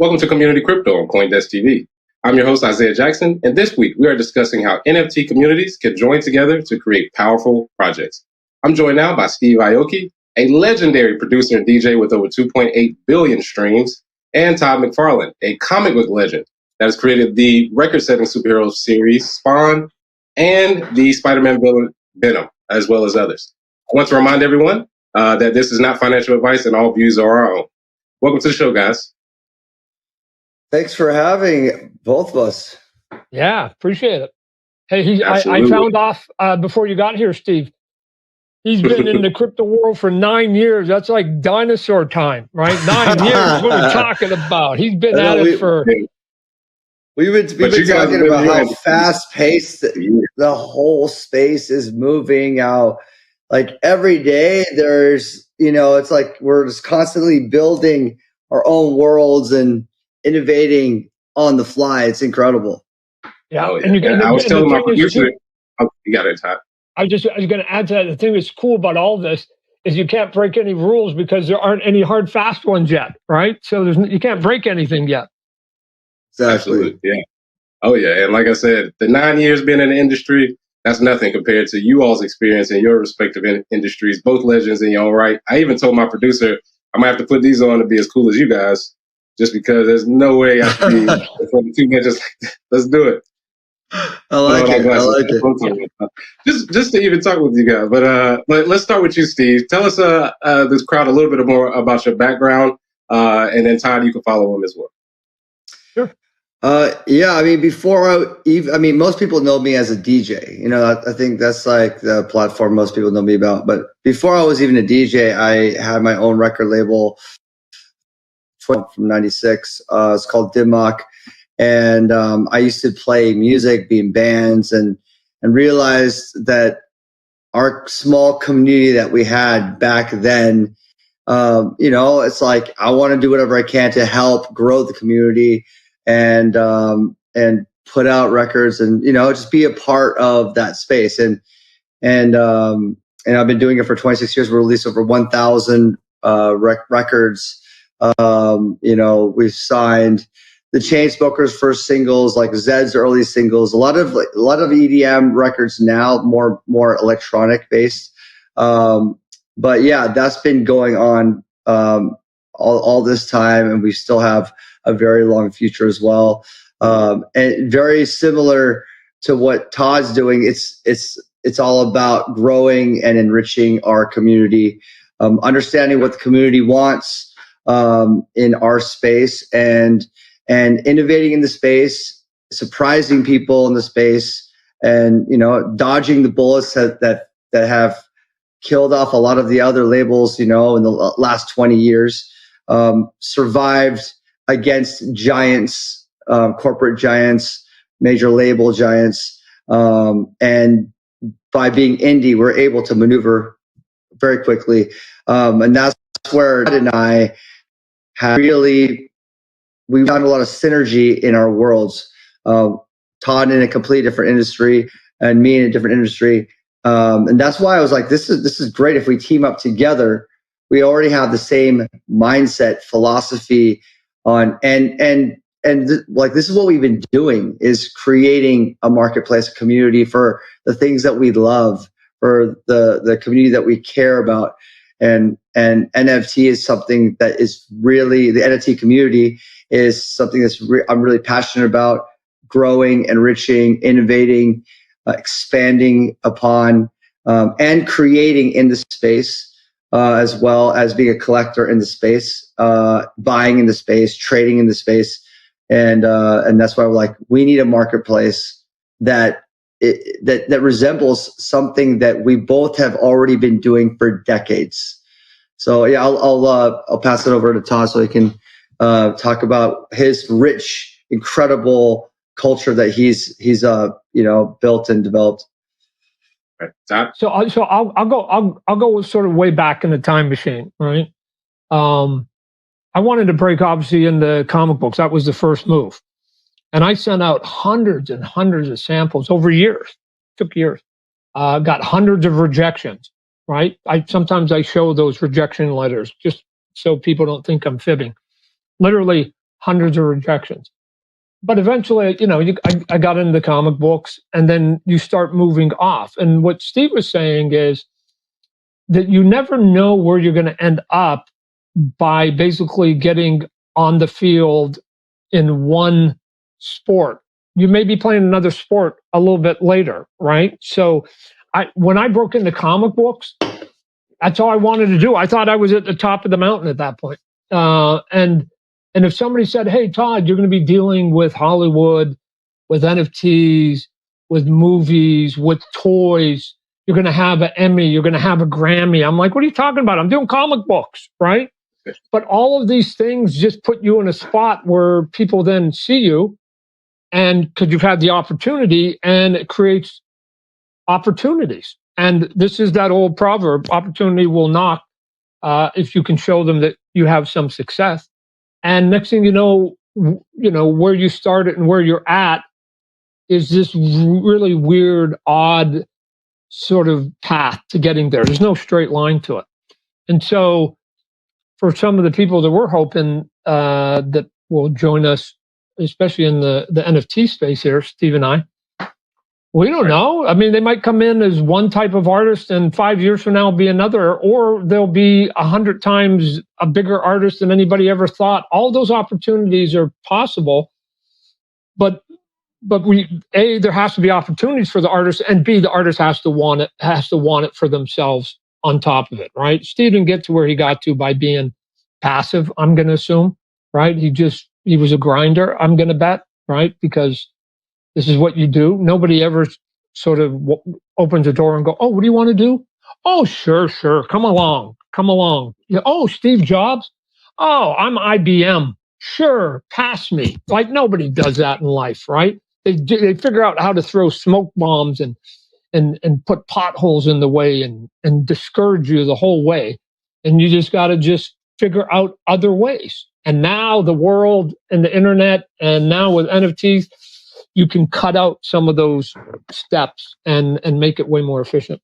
Welcome to Community Crypto on CoinDesk TV. I'm your host, Isaiah Jackson, and this week we are discussing how NFT communities can join together to create powerful projects. I'm joined now by Steve Aoki, a legendary producer and DJ with over 2.8 billion streams, and Todd McFarlane, a comic book legend that has created the record-setting superhero series Spawn and the Spider-Man villain Venom, as well as others. I want to remind everyone that this is not financial advice and all views are our own. Welcome to the show, guys. Thanks for having both of us. Yeah, appreciate it. Hey, I found off before you got here, Steve. He's been in the crypto world for 9 years. That's like dinosaur time, right? 9 years. What are we talking about? He's been at it for. We've been talking about how fast-paced the whole space is moving. How, like, every day there's, it's like we're just constantly building our own worlds and innovating on the fly. It's incredible. Yeah, oh, yeah. I was telling my producer, you got it, Todd. I was going to add to that. The thing that's cool about all this is you can't break any rules because there aren't any hard, fast ones yet, right? So you can't break anything yet. Exactly. Absolutely, yeah. Oh, yeah. And like I said, the 9 years being in the industry, that's nothing compared to you all's experience in your respective industries, both legends in your own right. I even told my producer, I might have to put these on to be as cool as you guys, just because there's no way I should be for the two legends. Let's do it. I like it. Just to even talk with you guys. But let's start with you, Steve. Tell us this crowd a little bit more about your background, and then Todd, you can follow him as well. Sure. Yeah, I mean, most people know me as a DJ. I think that's like the platform most people know me about. But before I was even a DJ, I had my own record label from '96. It's called Dimmock. And I used to play music, be in bands, and realized that our small community that we had back then, it's like I want to do whatever I can to help grow the community and put out records and just be a part of that space. And I've been doing it for 26 years. We released over 1,000 records. We've signed the Chainsmokers' first singles, like Zed's early singles, a lot of EDM records now, more electronic based. But yeah, that's been going on all this time, and we still have a very long future as well. And very similar to what Todd's doing, it's all about growing and enriching our community, understanding what the community wants in our space, and innovating in the space, surprising people in the space, and dodging the bullets that have killed off a lot of the other labels in the last 20 years. Survived against giants, corporate giants, major label giants, and by being indie, we're able to maneuver very quickly, and that's where Todd and I have we found a lot of synergy in our worlds. Todd in a completely different industry and me in a different industry. And that's why I was like, this is great. If we team up together, we already have the same mindset, philosophy like this is what we've been doing, is creating a marketplace, a community for the things that we love, for the community that we care about. And NFT is something that is really, the NFT community is something I'm really passionate about, growing, enriching, innovating, expanding upon, and creating in the space, as well as being a collector in the space, buying in the space, trading in the space. And that's why we're like, we need a marketplace that resembles something that we both have already been doing for decades. So yeah, I'll pass it over to Todd so he can talk about his rich, incredible culture that he's built and developed. Right. Todd? So I'll go sort of way back in the time machine, right? I wanted to break obviously into comic books. That was the first move. And I sent out hundreds and hundreds of samples over years. Took years. Got hundreds of rejections, right? Sometimes I show those rejection letters just so people don't think I'm fibbing. Literally hundreds of rejections. But eventually, I got into the comic books, and then you start moving off. And what Steve was saying is that you never know where you're going to end up by basically getting on the field in one sport. You may be playing another sport a little bit later, right? So when I broke into comic books, that's all I wanted to do. I thought I was at the top of the mountain at that point. And if somebody said, hey, Todd, you're going to be dealing with Hollywood, with NFTs, with movies, with toys, you're going to have an Emmy, you're going to have a Grammy. I'm like, what are you talking about? I'm doing comic books, right? But all of these things just put you in a spot where people then see you, and because you've had the opportunity, and it creates opportunities. And this is that old proverb, opportunity will knock if you can show them that you have some success. And next thing you know, where you started and where you're at is this really weird, odd sort of path to getting there. There's no straight line to it. And so for some of the people that we're hoping that will join us, especially in the NFT space here, Steve and I, we don't know. I mean, they might come in as one type of artist, and 5 years from now be another, or they'll be 100 times a bigger artist than anybody ever thought. All those opportunities are possible, but there has to be opportunities for the artist, and B, the artist has to want it for themselves on top of it, right? Steve didn't get to where he got to by being passive, I'm going to assume, right? He was a grinder, I'm going to bet, right? Because this is what you do. Nobody ever sort of opens a door and go, oh, what do you want to do? Oh, sure. Come along. Yeah, oh, Steve Jobs. Oh, I'm IBM. Sure. Pass me. Like, nobody does that in life, right? They figure out how to throw smoke bombs and put potholes in the way and discourage you the whole way. And you just got to just figure out other ways. And now the world and the internet, and now with NFTs, you can cut out some of those steps and make it way more efficient.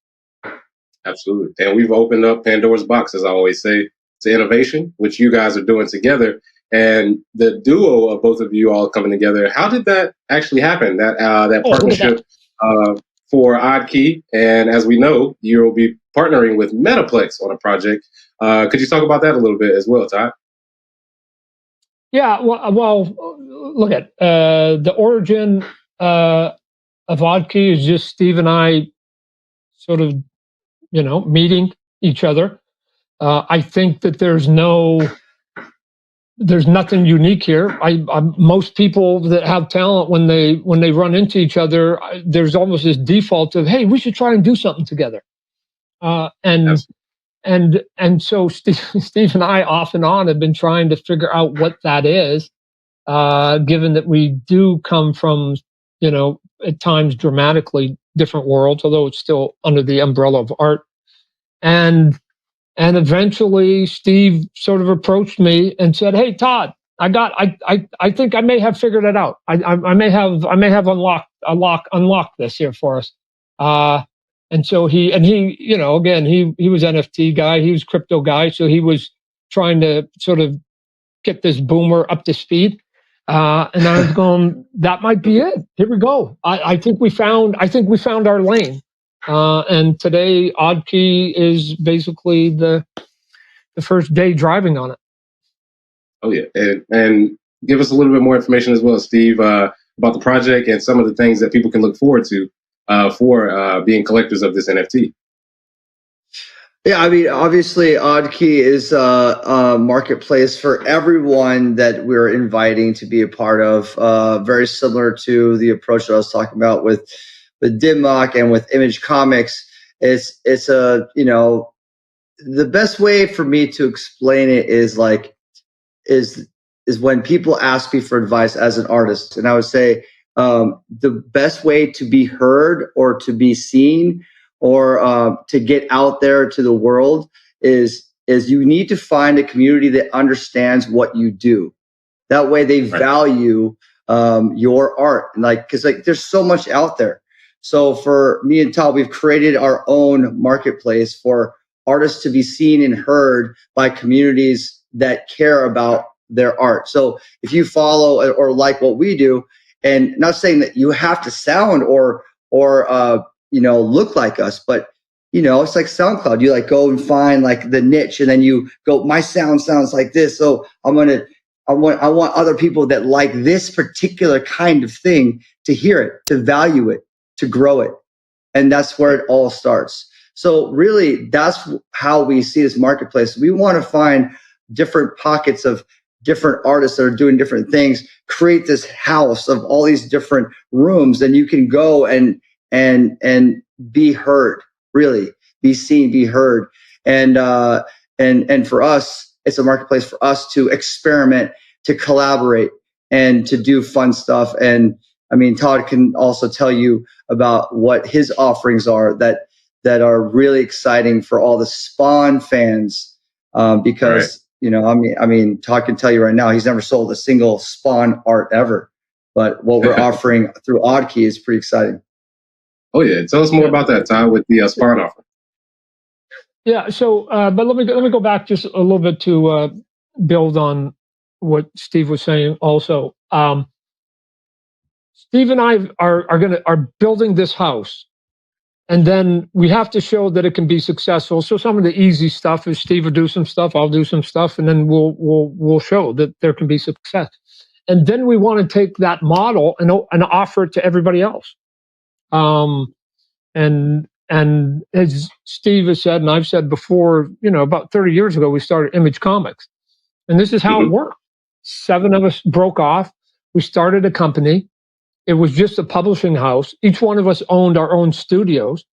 Absolutely. And we've opened up Pandora's box, as I always say, to innovation, which you guys are doing together. And the duo of both of you all coming together, how did that actually happen? That partnership for OddKey. And as we know, you'll be partnering with Metaplex on a project. Could you talk about that a little bit as well, Todd? Yeah, well, look at the origin of OddKey is just Steve and I sort of, meeting each other. I think that there's nothing unique here. Most people that have talent, when they run into each other, there's almost this default of, hey, we should try and do something together. And so Steve and I off and on have been trying to figure out what that is, given that we do come from, at times dramatically different worlds, although it's still under the umbrella of art. And eventually Steve sort of approached me and said, hey, Todd, I think I may have figured it out. I may have unlocked this here for us. And so he again, he was NFT guy, he was crypto guy. So he was trying to sort of get this boomer up to speed. And I was going, that might be it. Here we go. I think we found our lane. And today OddKey is basically the first day driving on it. Oh yeah. And give us a little bit more information as well, Steve, about the project and some of the things that people can look forward to for being collectors of this NFT. Yeah, I mean, obviously, OddKey is a marketplace for everyone that we're inviting to be a part of. Very similar to the approach that I was talking about with Dimmock and with Image Comics. It's the best way for me to explain it is when people ask me for advice as an artist, and I would say the best way to be heard or to be seen or to get out there to the world is you need to find a community that understands what you do. That way they value your art. Because there's so much out there. So for me and Todd, we've created our own marketplace for artists to be seen and heard by communities that care about their art. So if you follow or like what we do, and not saying that you have to sound or look like us, but it's like SoundCloud. You like go and find like the niche, and then you go, my sound sounds like this, so I want other people that like this particular kind of thing to hear it, to value it, to grow it. And that's where it all starts. So really, that's how we see this marketplace. We want to find different pockets of different artists that are doing different things, create this house of all these different rooms, and you can go and be heard, really be seen, be heard. And for us, it's a marketplace for us to experiment, to collaborate, and to do fun stuff. And I mean, Todd can also tell you about what his offerings are that are really exciting for all the Spawn fans, because I mean, Todd can tell you right now, he's never sold a single Spawn art ever. But what we're offering through Oddkey is pretty exciting. Oh yeah, tell us more about that, Todd, with the Spawn offer. Yeah. So, but let me go back just a little bit to build on what Steve was saying. Also, Steve and I are building this house, and then we have to show that it can be successful. So some of the easy stuff is Steve will do some stuff, I'll do some stuff, and then we'll show that there can be success. And then we want to take that model and offer it to everybody else. And as Steve has said, and I've said before, about 30 years ago, we started Image Comics, and this is how it worked. 7 of us broke off. We started a company. It was just a publishing house. Each one of us owned our own studios,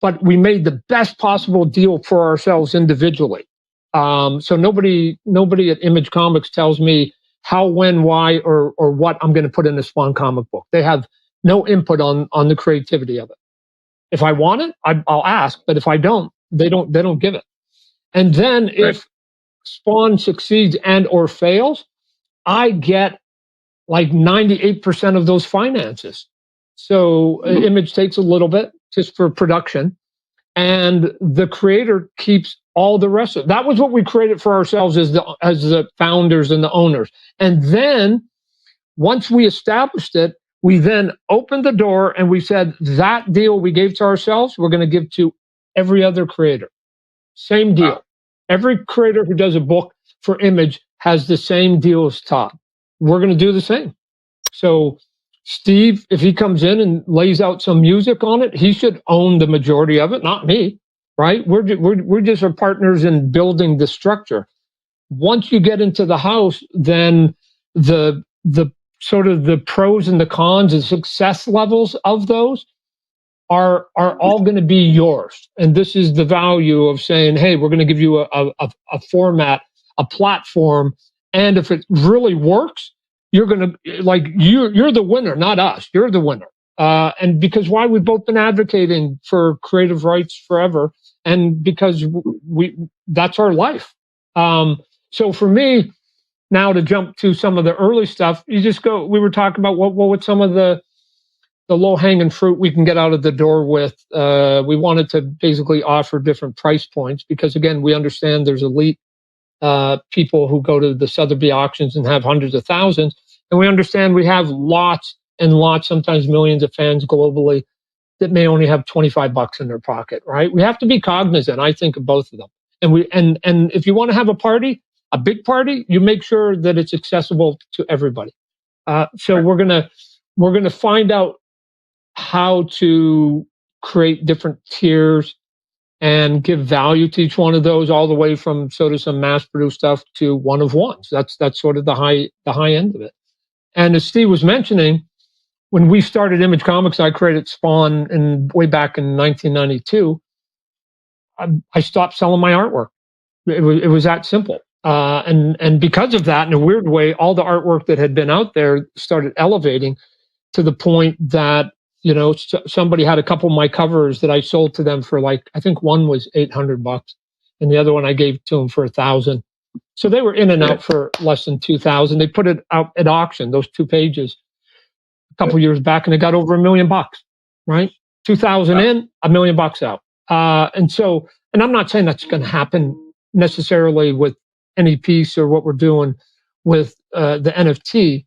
but we made the best possible deal for ourselves individually. So nobody at Image Comics tells me how, when, why, or what I'm going to put in a Spawn comic book. They have no input on the creativity of it. If I want it, I'll ask, but if I don't, they don't give it. And then if Spawn succeeds and or fails, I get like 98% of those finances. So Image takes a little bit just for production, and the creator keeps all the rest of it. That was what we created for ourselves as the founders and the owners. And then once we established it, we then opened the door and we said that deal we gave to ourselves, we're going to give to every other creator. Same deal. Wow. Every creator who does a book for Image has the same deal as Todd. We're going to do the same. So Steve, if he comes in and lays out some music on it, he should own the majority of it, not me, right? We're just our partners in building the structure. Once you get into the house, then the sort of the pros and the cons and success levels of those are all going to be yours. And this is the value of saying, hey, we're going to give you a format, a platform, and if it really works, you're going to you're the winner, not us. You're the winner. And because why we've both been advocating for creative rights forever, and because that's our life. So for me, now to jump to some of the early stuff, we were talking about what some of the low-hanging fruit we can get out of the door with. We wanted to basically offer different price points because, again, we understand there's elite people who go to the Sotheby's auctions and have hundreds of thousands. And we understand we have lots and lots, sometimes millions of fans globally that may only have $25 in their pocket, right? We have to be cognizant, I think, of both of them. And if you want to have a party, a big party, you make sure that it's accessible to everybody. So we're gonna find out how to create different tiers and give value to each one of those, all the way from sort of some mass-produced stuff to one of ones. That's sort of the high end of it. And as Steve was mentioning, when we started Image Comics, I created Spawn way back in 1992. I stopped selling my artwork. It was that simple. And because of that, in a weird way, all the artwork that had been out there started elevating to the point that, somebody had a couple of my covers that I sold to them for I think one was $800 and the other one I gave to them for $1,000. So they were in and out for less than $2,000. They put it out at auction, those 2 pages, a couple years back, and it got over $1 million, right? 2,000 in, $1 million out. And I'm not saying that's going to happen necessarily with any piece or what we're doing with the NFT.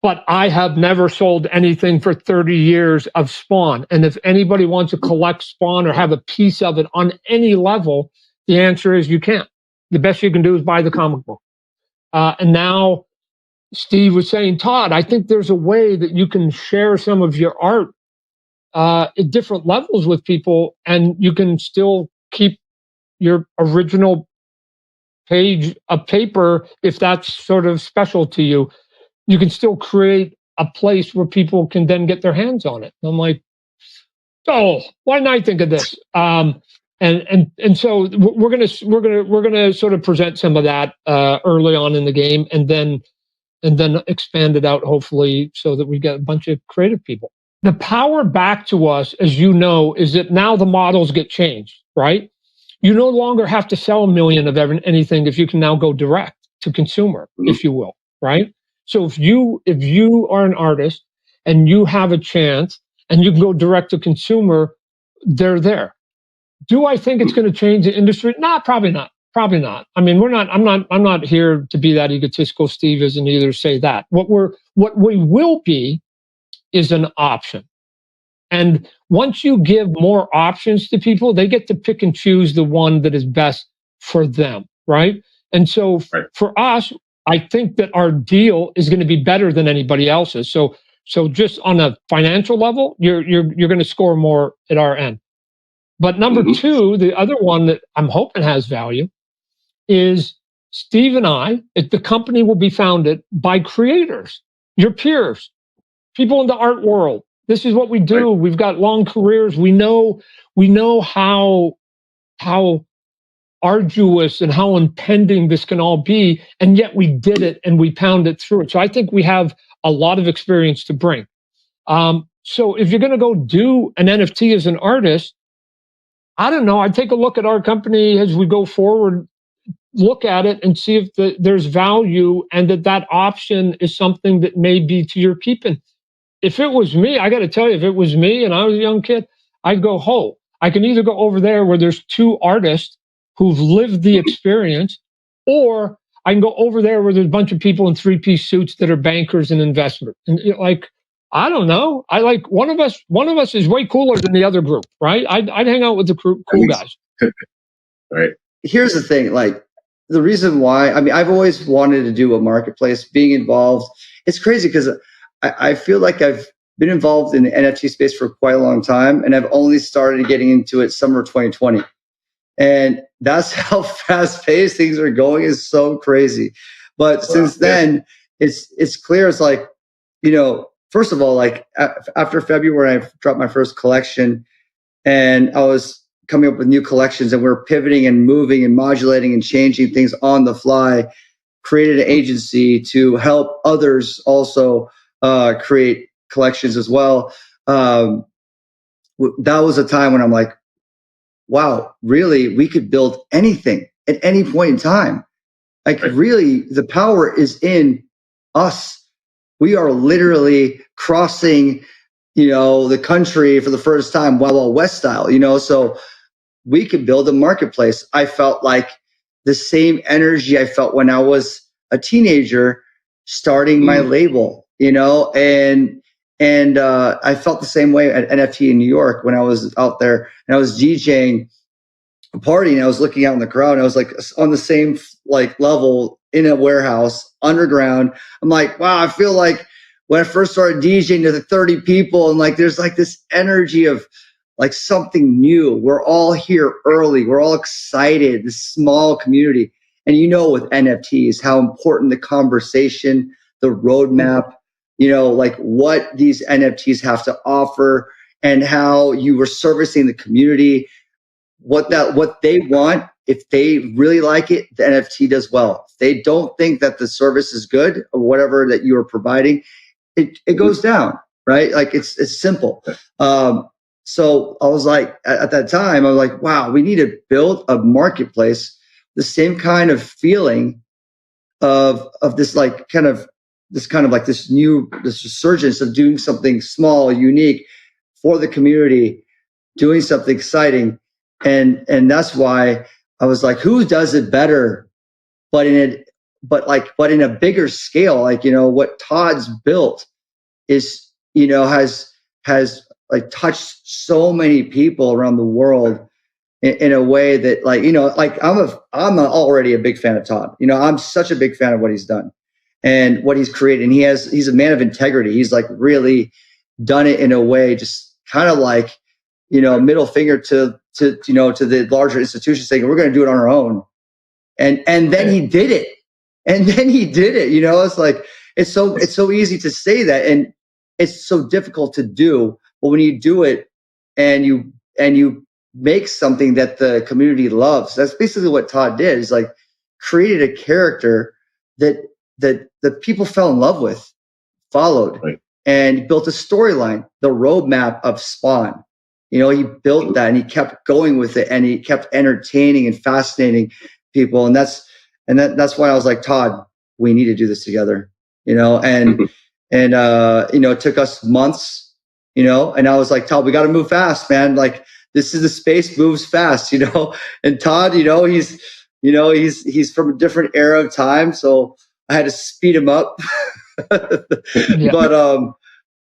But I have never sold anything for 30 years of Spawn. And if anybody wants to collect Spawn or have a piece of it on any level, the answer is you can't. The best you can do is buy the comic book. And now Steve was saying, Todd, I think there's a way that you can share some of your art at different levels with people, and you can still keep your original page of paper if that's sort of special to you. You can still create a place where people can then get their hands on it. And I'm like, oh, why didn't I think of this? And so we're gonna sort of present some of that early on in the game, and then expand it out, hopefully, so that we get a bunch of creative people. The power back to us, as you know, is that now the models get changed, right? You no longer have to sell 1 million of anything if you can now go direct to consumer, if you will, right? So if you are an artist and you have a chance and you can go direct to consumer, they're there. Do I think it's going to change the industry? No, probably not. Probably not. I mean, I'm not here to be that egotistical. Steve isn't either. Say that. What we will be is an option. And once you give more options to people, they get to pick and choose the one that is best for them, right? And so for us, I think that our deal is going to be better than anybody else's. So just on a financial level, you're going to score more at our end. But number two, the other one that I'm hoping has value is Steve and I, the company will be founded by creators, your peers, people in the art world. This is what we do. We've got long careers. We know how arduous and how impending this can all be, and yet we did it and we pounded through it. So I think we have a lot of experience to bring. So if you're going to go do an NFT as an artist, I don't know. I'd take a look at our company as we go forward, look at it and see if there's value, and that option is something that may be to your keeping. If it was me, I got to tell you, if it was me and I was a young kid, I'd go, I can either go over there where there's two artists who've lived the experience, or I can go over there where there's a bunch of people in three-piece suits that are bankers and investors. And I don't know. One of us is way cooler than the other group, right? I'd hang out with the cool guys. Right. Here's the thing, the reason why, I've always wanted to do a marketplace, being involved. It's crazy because I feel like I've been involved in the NFT space for quite a long time, and I've only started getting into it summer 2020. And that's how fast paced things are going, is so crazy. But since then, it's clear. It's first of all, after February, I dropped my first collection, and I was coming up with new collections, and we're pivoting and moving and modulating and changing things on the fly. Created an agency to help others also create collections as well. That was a time when I'm like, wow, really, we could build anything at any point in time. Really, the power is in us. We are literally crossing, the country for the first time, Wild Wild West style, so we could build a marketplace. I felt like the same energy I felt when I was a teenager starting my label, and I felt the same way at NFT in New York when I was out there and I was DJing a party, and I was looking out in the crowd, and I was on the same level in a warehouse underground. I'm like, wow, I feel like when I first started DJing to the 30 people, and there's this energy of something new. We're all here early. We're all excited, this small community. And with NFTs, how important the conversation, the roadmap, what these NFTs have to offer, and how you were servicing the community, what they want. If they really like it, the NFT does well. If they don't think that the service is good or whatever that you are providing, it goes down, right? It's simple. So I was at that time, I was like, wow, we need to build a marketplace, the same kind of feeling of this this resurgence of doing something small, unique for the community, doing something exciting. And that's why I was like, who does it better, but in but in a bigger scale, like, you know, what Todd's built is, you know, has like touched so many people around the world in a way that, like, you know, like I'm already a big fan of Todd. You know, I'm such a big fan of what he's done and what he's created. And he's a man of integrity. He's like really done it in a way, just kind of like, you know, middle finger to the larger institutions saying, we're going to do it on our own. And then he did it. And then he did it. You know, it's like, it's so easy to say that, and it's so difficult to do. But when you do it and you make something that the community loves, that's basically what Todd did. Is like created a character that people fell in love with, followed, right, and built a storyline, the roadmap of Spawn. You know, he built that and he kept going with it, and he kept entertaining and fascinating people. And that's why I was like, Todd, we need to do this together, you know, and you know, it took us months, you know, and I was like, Todd, we got to move fast, man. Like, this is the space moves fast, you know, and Todd, you know, he's from a different era of time. So I had to speed him up, yeah. But,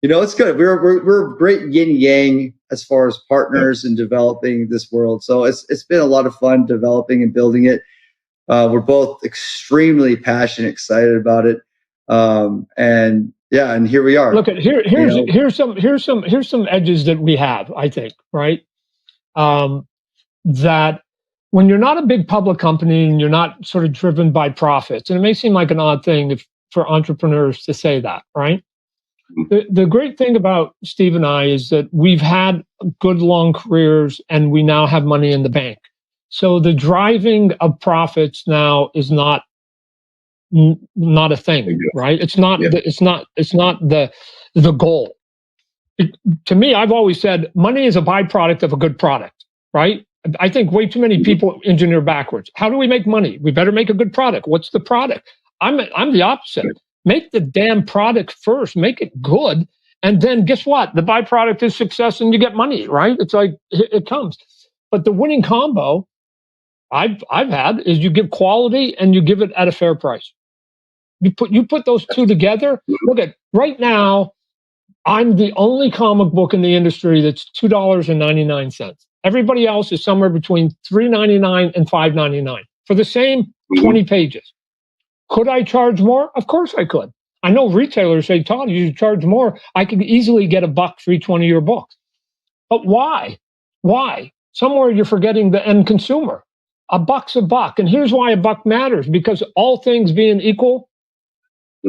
you know, it's good. We're great yin yang as far as partners in developing this world. So it's been a lot of fun developing and building it. We're both extremely passionate, excited about it. And yeah, and here we are. Look at here's some edges that we have, I think, right? That when you're not a big public company and you're not sort of driven by profits, and it may seem like an odd thing for entrepreneurs to say that, right? The great thing about Steve and I is that we've had good long careers and we now have money in the bank. So the driving of profits now is not a thing, right? It's not the goal. To me, I've always said money is a byproduct of a good product, right? I think way too many people engineer backwards. How do we make money? We better make a good product. What's the product? I'm the opposite. Make the damn product first, make it good, and then guess what? The byproduct is success and you get money, right? It's like, it comes. But the winning combo I've had is you give quality and you give it at a fair price. You put those two together. Look at right now, I'm the only comic book in the industry that's $2.99. Everybody else is somewhere between $3.99 and $5.99 for the same 20 pages. Could I charge more? Of course I could. I know retailers say, Todd, you should charge more. I could easily get $1 for each one of your books. But why? Why? Somewhere you're forgetting the end consumer. $1's $1. And here's why $1 matters. Because all things being equal,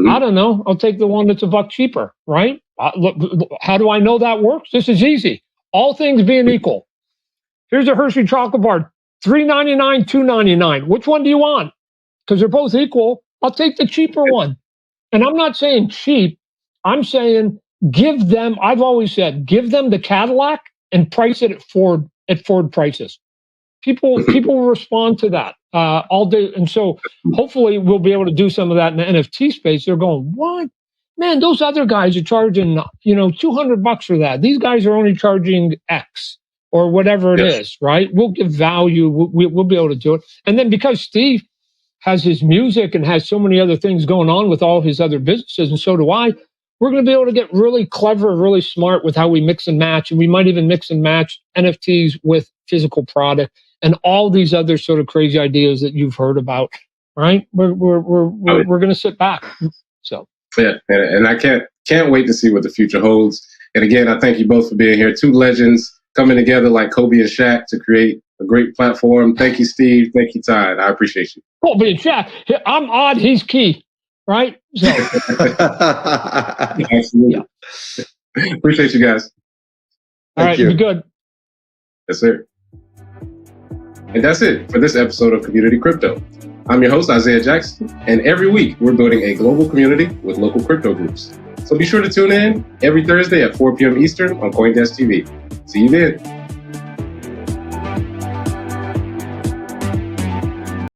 I don't know, I'll take the one that's $1 cheaper, right? Look, how do I know that works? This is easy. All things being equal. Here's a Hershey chocolate bar, $3.99, $2.99. Which one do you want? Because they're both equal. I'll take the cheaper one. And I'm not saying cheap. I'm saying give them, I've always said, give them the Cadillac and price it at Ford prices. People will respond to that all day. And so hopefully we'll be able to do some of that in the NFT space. They're going, what? Man, those other guys are charging, $200 for that. These guys are only charging X or whatever it is, right? We'll give value. We'll be able to do it. And then because Steve has his music and has so many other things going on with all his other businesses, and so do I, we're going to be able to get really clever, really smart with how we mix and match. And we might even mix and match NFTs with physical product and all these other sort of crazy ideas that you've heard about, right? We're going to sit back. So yeah, and I can't wait to see what the future holds. And again, I thank you both for being here. Two legends coming together like Kobe and Shaq to create a great platform. Thank you, Steve. Thank you, Todd. I appreciate you. Kobe and Shaq. I'm odd. He's key. Right? So. Absolutely. Yeah. Appreciate you guys. All right. Be good. Yes, sir. And that's it for this episode of Community Crypto. I'm your host, Isaiah Jackson, and every week we're building a global community with local crypto groups. So be sure to tune in every Thursday at 4 p.m. Eastern on CoinDesk TV. See you then.